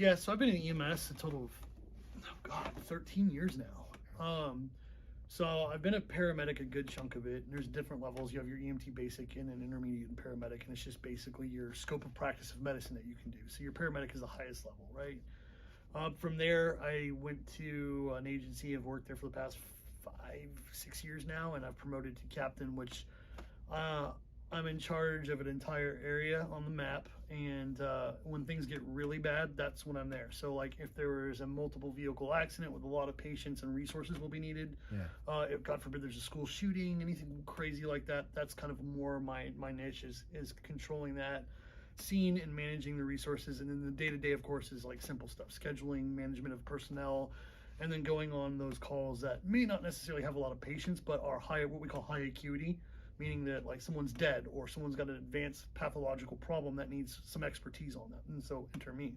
Yeah, so I've been in EMS a total of, 13 years now. So I've been a paramedic a good chunk of it. There's different levels. You have your EMT basic and an intermediate and paramedic, and it's just basically your scope of practice of medicine that you can do. So your paramedic is the highest level, right? From there, I went to an agency. I've worked there for the past 5, 6 years now, and I've promoted to captain, which I'm in charge of an entire area on the map. And when things get really bad, that's when I'm there. So like if there was a multiple vehicle accident with a lot of patients and resources will be needed, if God forbid there's a school shooting, anything crazy like that, that's kind of more my niche is controlling that scene and managing the resources. And then the day-to-day, of course, is like simple stuff, scheduling, management of personnel, and then going on those calls that may not necessarily have a lot of patients, but are high, what we call high acuity, meaning that like someone's dead or someone's got an advanced pathological problem that needs some expertise on that. And so enter me.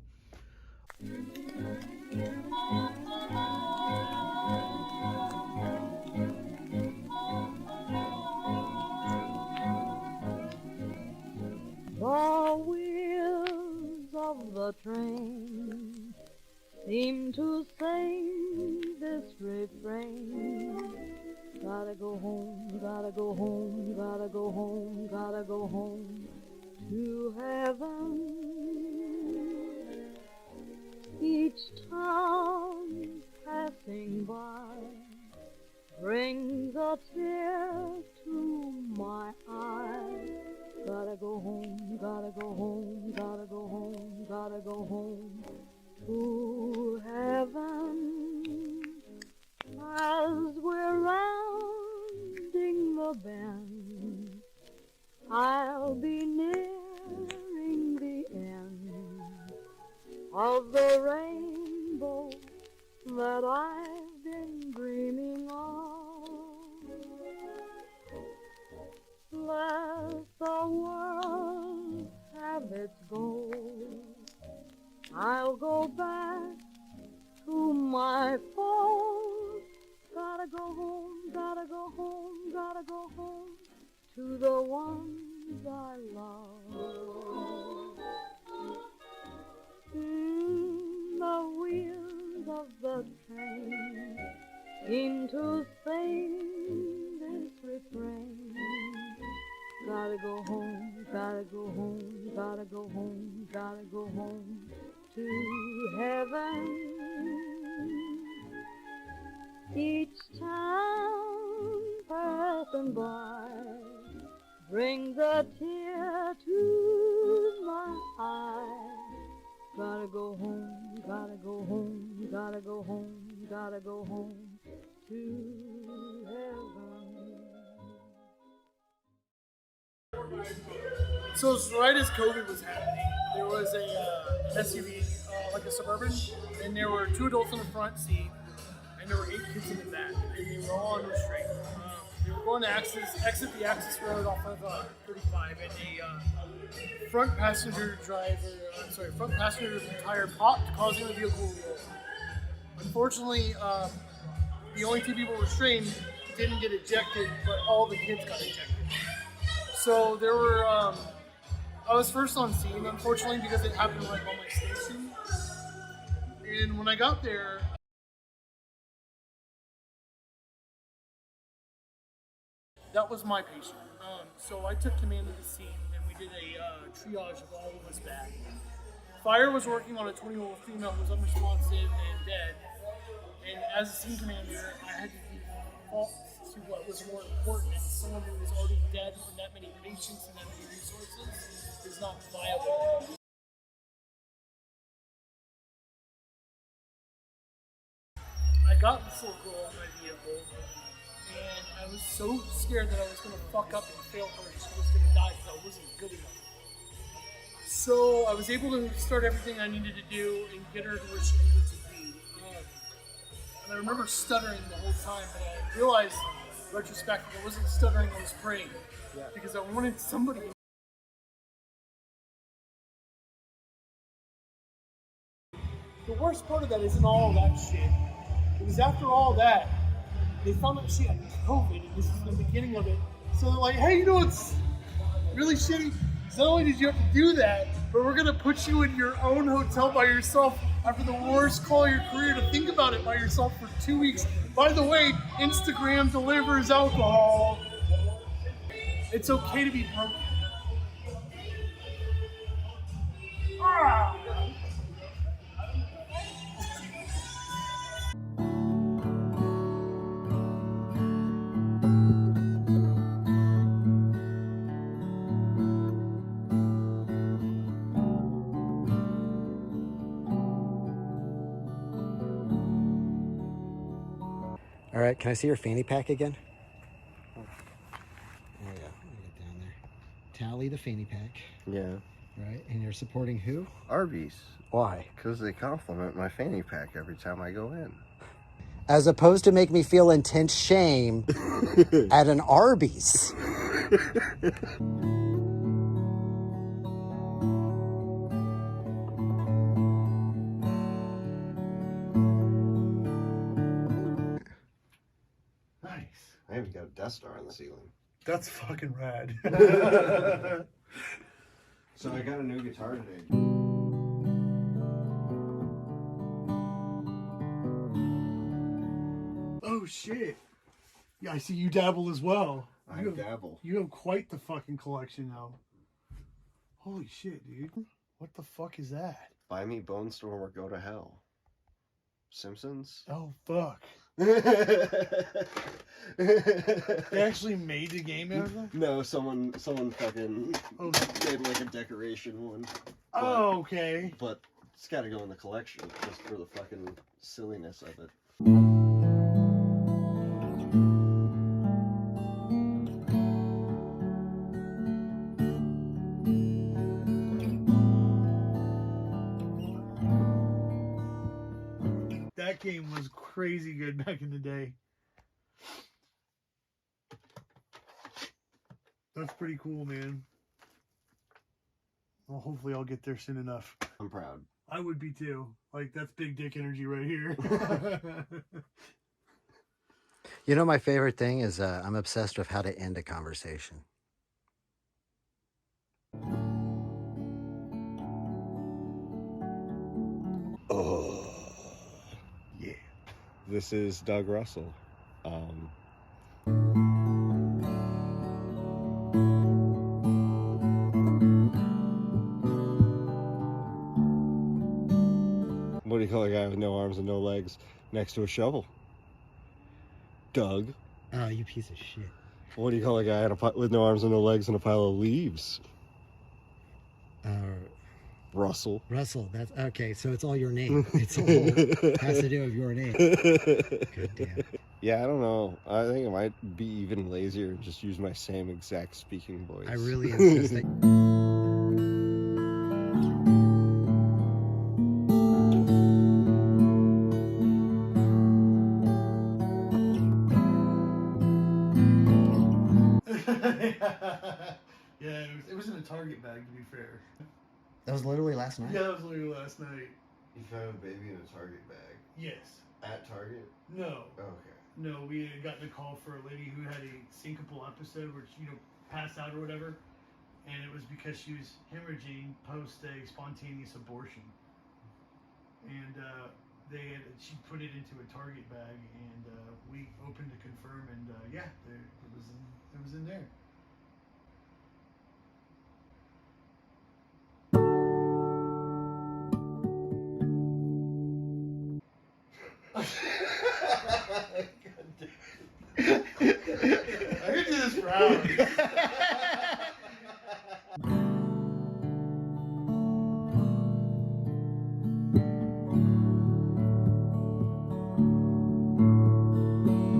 The wheels of the train seem to sing this refrain. Gotta go home, gotta go home, gotta go home, gotta go home to heaven. Each town passing by brings a tear to my eye. Gotta go home, gotta go home, gotta go home, gotta go home to heaven. As we're rounding the bend, I'll be nearing the end of the rainbow that I've been dreaming of. Let the world have its goal. I'll go back to my folks. Gotta go home, gotta go home, gotta go home to the ones I love. The wheels of the train seem to sing this refrain. Gotta go home, gotta go home, gotta go home, gotta go home to heaven. Each town passing by brings a tear to my eye. Gotta go home, gotta go home, gotta go home, gotta go home to heaven. So right as COVID was happening, there was an SUV, like a Suburban, and there were 2 adults in the front seat, and there were 8 kids in the back, and they were all unrestrained. They were going to exit the access road off of 35, and a front passenger tire popped, causing the vehicle to roll. Unfortunately, the only 2 people restrained didn't get ejected, but all the kids got ejected. So there were, I was first on scene, unfortunately, because it happened like on my station. And when I got there, that was my patient. So I took command of the scene and we did a triage of all of us back. Fire was working on a 20-year-old female who was unresponsive and dead. And as a scene commander, I had to give fault to what was more important. And someone who was already dead and that many patients and that many resources is not viable. I got this little girl in my vehicle, and I was so scared that I was going to fuck up and fail her and she was going to die because I wasn't good enough. So I was able to start everything I needed to do and get her to where she needed to be. And I remember stuttering the whole time, but I realized in retrospect that I wasn't stuttering, I was praying. Yeah. Because I wanted somebody. The worst part of that isn't all that shit. Because after all that, they found out she had COVID, and this is the beginning of it. So they're like, hey, you know what's really shitty? Not only did you have to do that, but we're gonna put you in your own hotel by yourself after the worst call of your career to think about it by yourself for 2 weeks. By the way, Instagram delivers alcohol. It's okay to be broken. All right, can I see your fanny pack again? There we go. Let me get down there. Tally the fanny pack. Yeah. Right, and you're supporting who? Arby's. Why? Because they compliment my fanny pack every time I go in. As opposed to make me feel intense shame at an Arby's. Nice. I even got a Death Star on the ceiling. That's fucking rad. So I got a new guitar today. Oh shit. Yeah, I see you dabble as well. I dabble. You have quite the fucking collection now. Holy shit, dude. What the fuck is that? Buy me Bone Storm or go to hell. Simpsons? Oh fuck. They actually made the game out of them? No, someone fucking made like a decoration one. Oh, okay. But it's gotta go in the collection just for the fucking silliness of it. That game was crazy good back in the day. That's pretty cool, man. Well, hopefully I'll get there soon enough. I'm proud. I would be too. Like, that's big dick energy right here. You know, my favorite thing is I'm obsessed with how to end a conversation. Oh, yeah. This is Doug Russell. What do you call a guy with no arms and no legs next to a shovel? Doug. Oh, you piece of shit. What do you call a guy with no arms and no legs and a pile of leaves? Russell. Russell, that's okay. So it's all your name. It's all has to do with your name. Good damn. Yeah, I don't know. I think it might be even lazier and just use my same exact speaking voice. I really insist that. Yeah, it was in a Target bag, to be fair. That was literally last night? Yeah, that was literally last night. You found a baby in a Target bag? Yes. At Target? No. Okay. No, we had gotten a call for a lady who had a syncopal episode where she, passed out or whatever. And it was because she was hemorrhaging post a spontaneous abortion. And she put it into a Target bag, and we opened to confirm, and yeah, it was in there. I could do this for hours.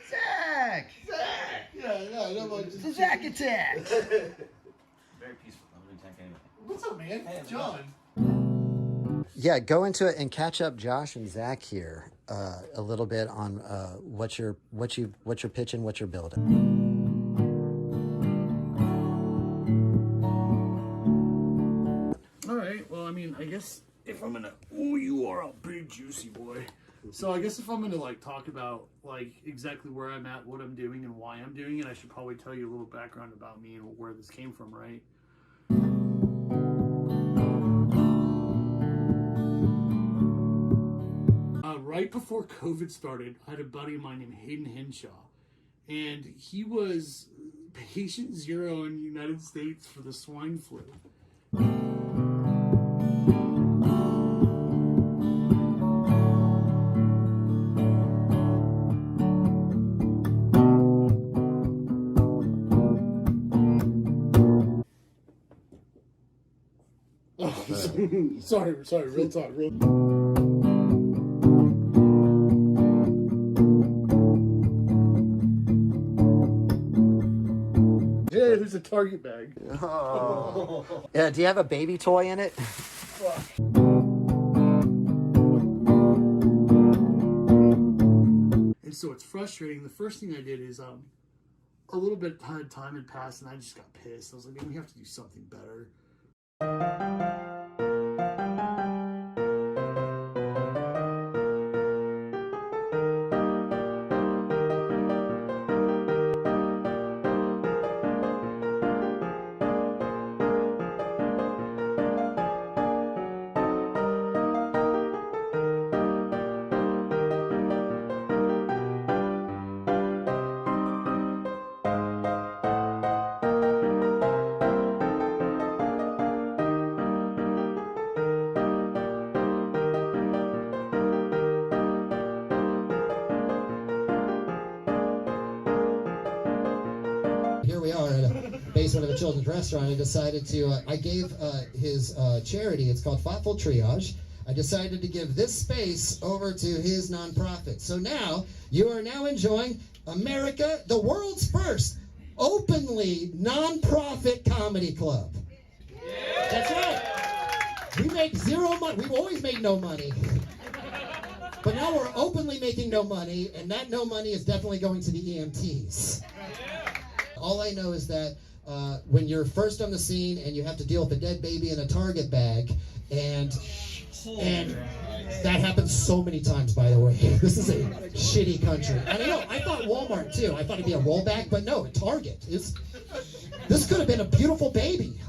Zach! Yeah, It's a Zach attack! Very peaceful. I'm gonna attack anyway. What's up, man? Hey, John. Yeah, go into it and catch up Josh and Zach here a little bit on what you're pitching, what you're building. All right. Well, I mean, I guess if I'm gonna, you are a big juicy boy. So I guess if I'm gonna talk about exactly where I'm at, what I'm doing, and why I'm doing it, I should probably tell you a little background about me and where this came from, right? right before COVID started, I had a buddy of mine named Hayden Henshaw, and he was patient zero in the United States for the swine flu. Oh, sorry, real talk, Yeah, there's a Target bag. Oh. Yeah, do you have a baby toy in it? And so it's frustrating. The first thing I did is a little bit of time had passed and I just got pissed. I was like, man, we have to do something better. Here we are at a basement of a children's restaurant. I decided to, I gave his charity, it's called Thoughtful Triage. I decided to give this space over to his nonprofit. So now, you are now enjoying America, the world's first openly nonprofit comedy club. Yeah. That's right. We make zero money. We've always made no money. But now we're openly making no money, and that no money is definitely going to the EMTs. All I know is that when you're first on the scene and you have to deal with a dead baby in a Target bag, and that happens so many times, by the way. This is a shitty country. And I know, I thought Walmart too. I thought it'd be a rollback, but no, Target. This could have been a beautiful baby.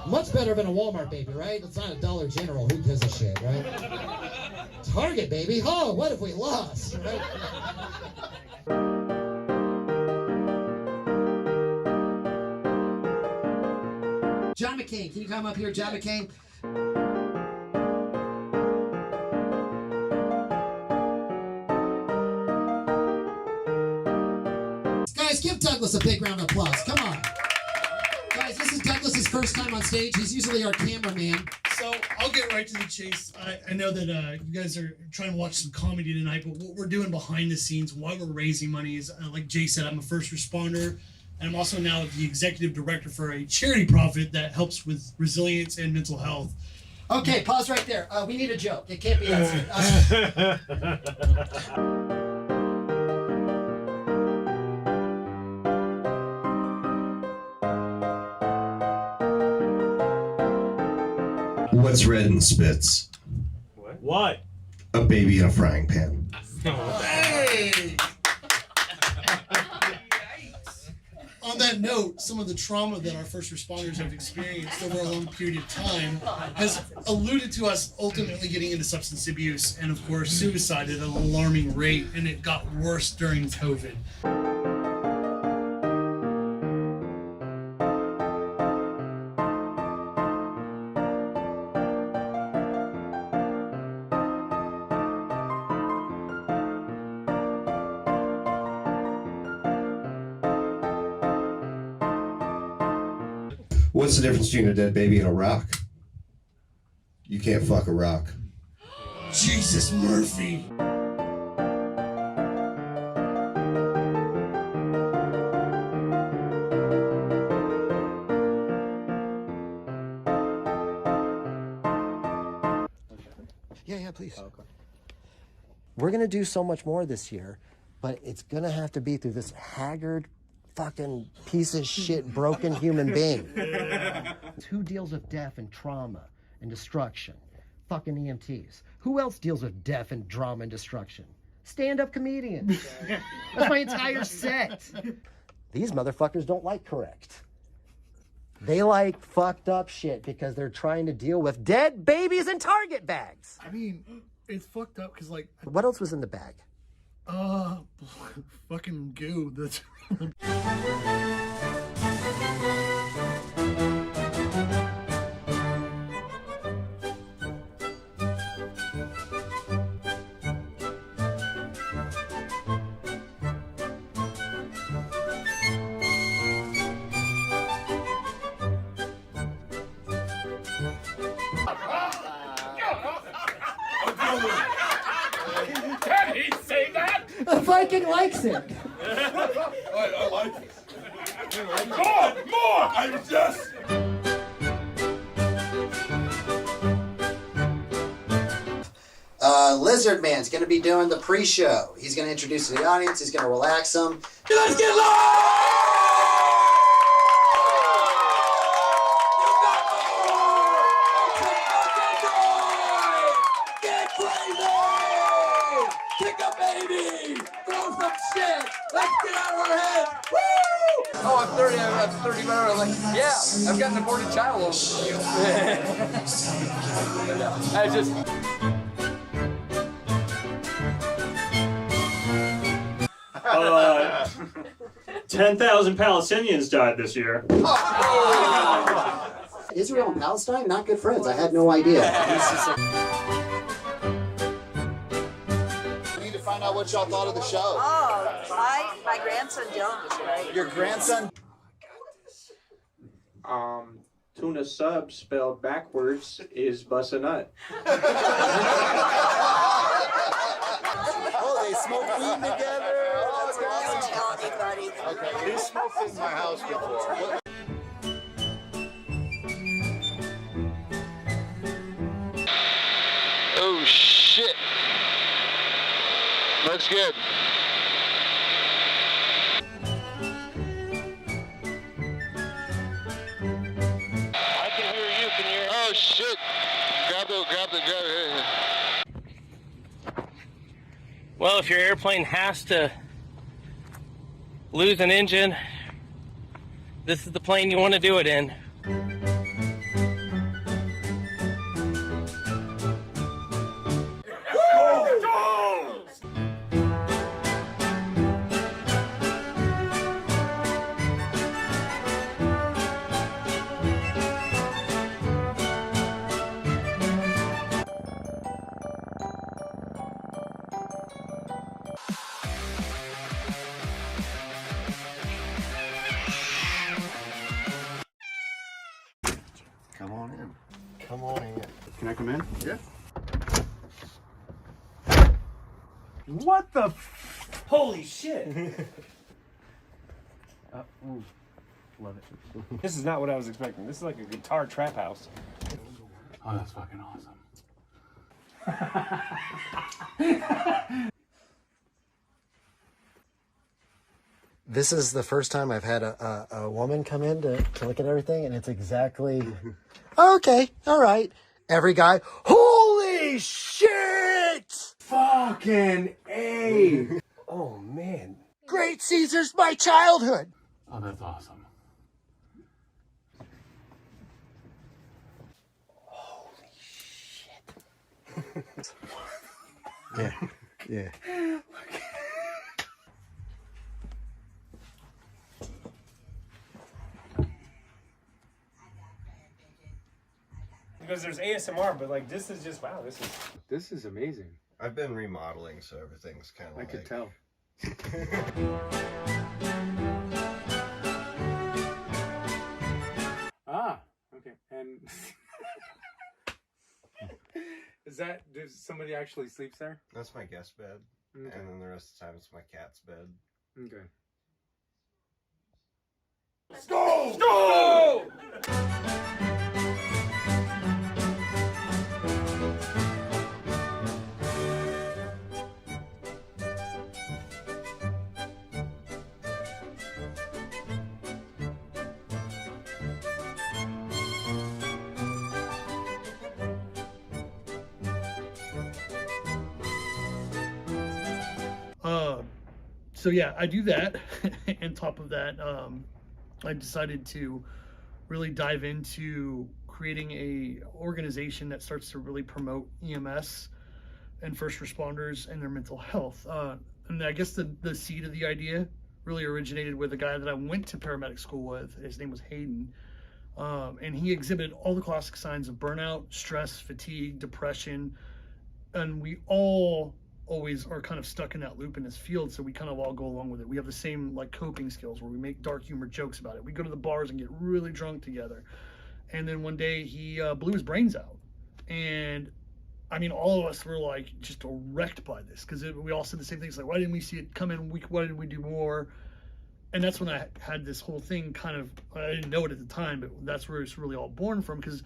Much better than a Walmart baby, right? It's not a Dollar General. Who gives a shit, right? Target baby. Oh, what have we lost, right? John Mckane, can you come up here, John Mckane? Guys, give Douglas a big round of applause. Come on. Guys, this is Douglas's first time on stage. He's usually our cameraman. So I'll get right to the chase. I know that you guys are trying to watch some comedy tonight, but what we're doing behind the scenes, why we're raising money is, like Jay said, I'm a first responder. And I'm also now the executive director for a charity profit that helps with resilience and mental health. Okay, pause right there. We need a joke. It can't be that. What's red and spits? What? A baby in a frying pan. Hey! On that note, some of the trauma that our first responders have experienced over a long period of time has alluded to us ultimately getting into substance abuse and, of course, suicide at an alarming rate, and it got worse during COVID. What's the difference between a dead baby and a rock? You can't fuck a rock. Jesus, Murphy! Yeah, please. Oh, okay. We're going to do so much more this year, but it's going to have to be through this haggard, fucking piece of shit, broken human being. Who deals with death and trauma and destruction? Fucking EMTs. Who else deals with death and drama and destruction? Stand-up comedians. That's my entire set. These motherfuckers don't like correct. They like fucked up shit because they're trying to deal with dead babies in Target bags. I mean, it's fucked up because like What else was in the bag? fucking goo. That's Can he say that? The Viking likes it. I like it. More! I'm just. Lizard Man's going to be doing the pre-show. He's going to introduce to the audience. He's going to relax them. Let's get live! Get crazy! Kick a baby! Throw some shit! Let's get out of our head! Woo! Oh, I'm 30. I'm 30 better. I'm like, yeah, I've got an aborted child over you. I just. 10,000 Palestinians died this year. Israel and Palestine, not good friends. I had no idea. I need to find out what y'all thought of the show. Oh, my grandson Dylan was great. Your grandson? Tuna sub spelled backwards is bust a nut. Oh, they smoke weed together. That's Don't awesome. tell anybody. Okay, he smoked in my house before. Oh shit! Looks good. I can hear you. Can you hear? Oh shit! Grab it. Well, if your airplane has to lose an engine, this is the plane you want to do it in. Come on in. Come on in. Can I come in? Yeah. What the? Holy shit! Love it. This is not what I was expecting. This is like a guitar trap house. Oh, that's fucking awesome. This is the first time I've had a woman come in to look at everything, and it's exactly okay. All right, every guy. Holy shit! Fucking A! Oh man. Great Caesar's my childhood. Oh, that's awesome. Yeah, yeah. Because there's ASMR, but like this is just wow. This is amazing. I've been remodeling, so everything's kind of I like... could tell. Ah, okay. And does somebody actually sleeps there? That's my guest bed. Okay. And then the rest of the time it's my cat's bed. Okay. Let's go! Go! So yeah, I do that. On top of that, I decided to really dive into creating a organization that starts to really promote EMS and first responders and their mental health. And I guess the seed of the idea really originated with a guy that I went to paramedic school with. His name was Hayden. And he exhibited all the classic signs of burnout, stress, fatigue, depression. And we all always are kind of stuck in that loop in this field, so we kind of all go along with it. We have the same like coping skills where we make dark humor jokes about it. We go to the bars and get really drunk together. And then one day he blew his brains out. And I mean, all of us were like just wrecked by this, because we all said the same things, like, why didn't we see it coming? Why didn't we do more? And that's when I had this whole thing kind of, I didn't know it at the time, but that's where it's really all born from, because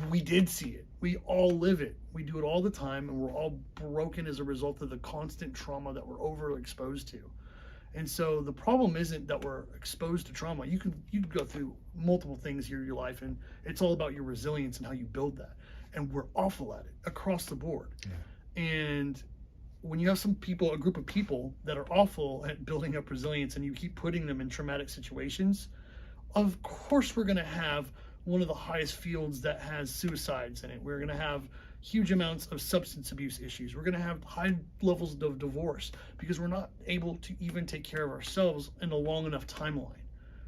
we did see it. We all live it. We do it all the time, and we're all broken as a result of the constant trauma that we're overexposed to. And so the problem isn't that we're exposed to trauma. You can go through multiple things here in your life, and it's all about your resilience and how you build that. And we're awful at it across the board. Yeah. And when you have a group of people that are awful at building up resilience, and you keep putting them in traumatic situations, of course we're going to have one of the highest fields that has suicides in it. We're going to have huge amounts of substance abuse issues. We're going to have high levels of divorce, because we're not able to even take care of ourselves in a long enough timeline.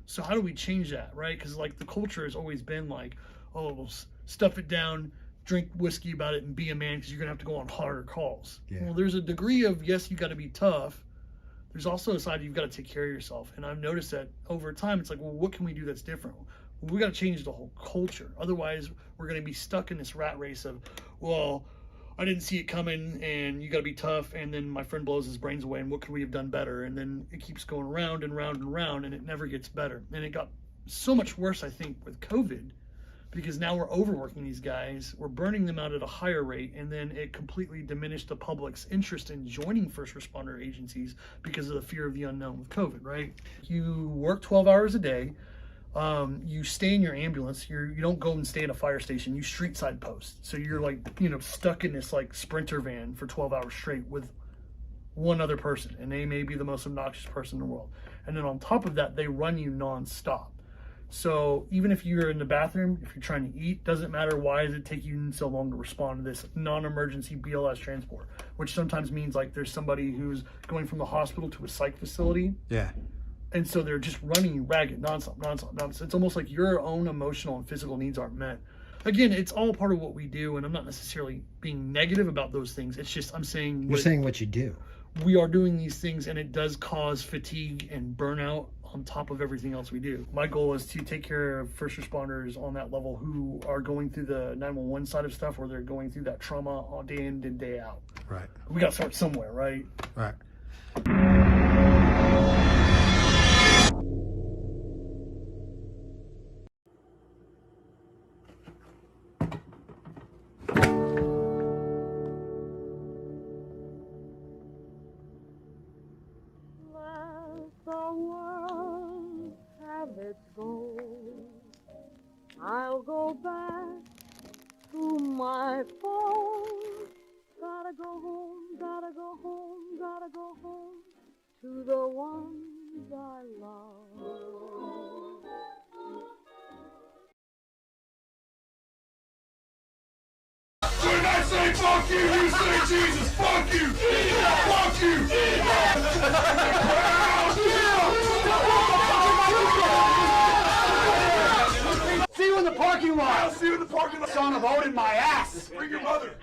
So how do we change that, right? Because like the culture has always been like, oh, we'll stuff it down, drink whiskey about it, and be a man, because you're gonna have to go on harder calls. Yeah. Well, there's a degree of, yes, you got to be tough. There's also a side you've got to take care of yourself. And I've noticed that over time, it's like, well, what can we do that's different? Well, we got to change the whole culture. Otherwise, we're going to be stuck in this rat race of, well, I didn't see it coming, and you got to be tough, and then my friend blows his brains away, and what could we have done better? And then it keeps going round and round and round, and it never gets better. And it got so much worse, I think, with COVID, because now we're overworking these guys, we're burning them out at a higher rate, and then it completely diminished the public's interest in joining first responder agencies because of the fear of the unknown with COVID, right? You work 12 hours a day, you stay in your ambulance, you don't go and stay in a fire station, you street side post. So you're like, stuck in this like Sprinter van for 12 hours straight with one other person, and they may be the most obnoxious person in the world. And then on top of that, they run you nonstop. So even if you're in the bathroom, if you're trying to eat, doesn't matter, why does it take you so long to respond to this non-emergency BLS transport, which sometimes means like there's somebody who's going from the hospital to a psych facility. Yeah. And so they're just running you ragged, nonstop. It's almost like your own emotional and physical needs aren't met. Again, it's all part of what we do, and I'm not necessarily being negative about those things. It's just I'm saying... You're saying what you do. We are doing these things, and it does cause fatigue and burnout on top of everything else we do. My goal is to take care of first responders on that level who are going through the 911 side of stuff, where they're going through that trauma all day in and day out. Right. We got to start somewhere, right? Right. I'll go back to my phone. Gotta go home, gotta go home, gotta go home to the ones I love. When I say fuck you, you say Jesus. Fuck you. Fuck you. See you in the parking lot. I'll see you in the parking lot. Son of Odin, my ass. Bring your mother.